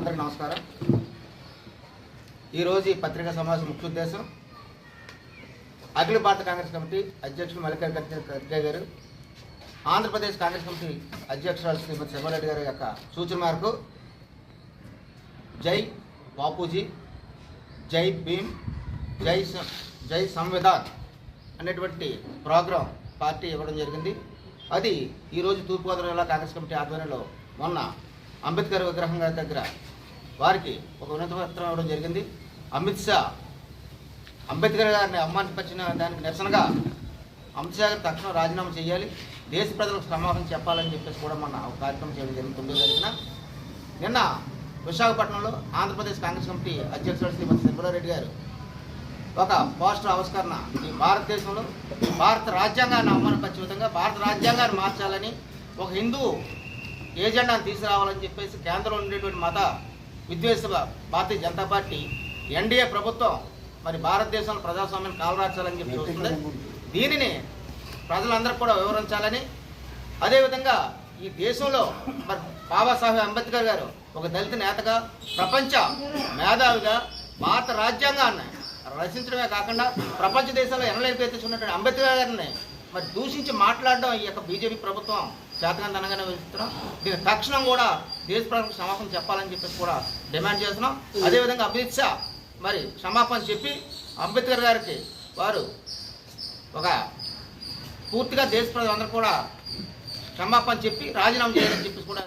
అందరికీ నమస్కారం. ఈరోజు ఈ పత్రికా సమావేశం ముఖ్య ఉద్దేశం అఖిల భారత కాంగ్రెస్ కమిటీ అధ్యక్షుడు మల్లికార్జున ఖర్గే గారు, ఆంధ్రప్రదేశ్ కాంగ్రెస్ కమిటీ అధ్యక్షురాలు శ్రీమతి శివారెడ్డి గారి యొక్క సూచన మేరకు జై బాపూజీ, జై భీమ్, జై సంవిధాన్ అనేటువంటి ప్రోగ్రాం పార్టీ ఇవ్వడం జరిగింది. అది ఈరోజు తూర్పుగోదావరి జిల్లా కాంగ్రెస్ కమిటీ ఆధ్వర్యంలో మొన్న అంబేద్కర్ విగ్రహం గారి దగ్గర వారికి ఒక వినతి పత్రం ఇవ్వడం జరిగింది. అమిత్ షా అంబేద్కర్ గారిని అవమానపరిచిన దానికి నిరసనగా అమిత్ షా గారు తక్షణం రాజీనామా చేయాలి, దేశ ప్రజలకు క్షమాపణ చెప్పాలని చెప్పేసి కూడా మొన్న ఒక కార్యక్రమం చేయడం జరిగింది. 9వ తారీఖున నిన్న విశాఖపట్నంలో ఆంధ్రప్రదేశ్ కాంగ్రెస్ కమిటీ అధ్యక్షుడు శ్రీమతి శివారెడ్డి గారు ఒక పోస్టర్ ఆవిష్కరణ, ఈ భారతదేశంలో భారత రాజ్యాంగాన్ని అవమానపరిచే విధంగా భారత రాజ్యాంగాన్ని మార్చాలని, ఒక హిందూ ఏజెండాను తీసుకురావాలని చెప్పేసి కేంద్రంలో ఉండేటువంటి మత విద్వేష భారతీయ జనతా పార్టీ ఎన్డీఏ ప్రభుత్వం మరి భారతదేశంలో ప్రజాస్వామ్యాన్ని కాలరాచాలని చెప్పి చూస్తుంది. దీనిని ప్రజలందరూ కూడా వివరించాలని, అదేవిధంగా ఈ దేశంలో మరి బాబాసాహెబ్ అంబేద్కర్ గారు ఒక దళిత నేతగా, ప్రపంచ మేధావిగా భారత రాజ్యాంగాన్ని రచించడమే కాకుండా ప్రపంచ దేశాల్లో ఎనలేని ఉన్నటువంటి అంబేద్కర్ గారిని మరి దూషించి మాట్లాడడం ఈ యొక్క బీజేపీ ప్రభుత్వం చేతనందనగానే వేస్తున్నాం. దీని తక్షణం కూడా దేశ ప్రజలకు క్షమాపణ చెప్పాలని చెప్పేసి కూడా డిమాండ్ చేస్తున్నాం. అదేవిధంగా అమిత్ షా మరి క్షమాపణ చెప్పి అంబేద్కర్ గారికి వారు ఒక పూర్తిగా దేశ ప్రజలందరూ కూడా క్షమాపణ చెప్పి రాజీనామా చేయాలని చెప్పేసి కూడా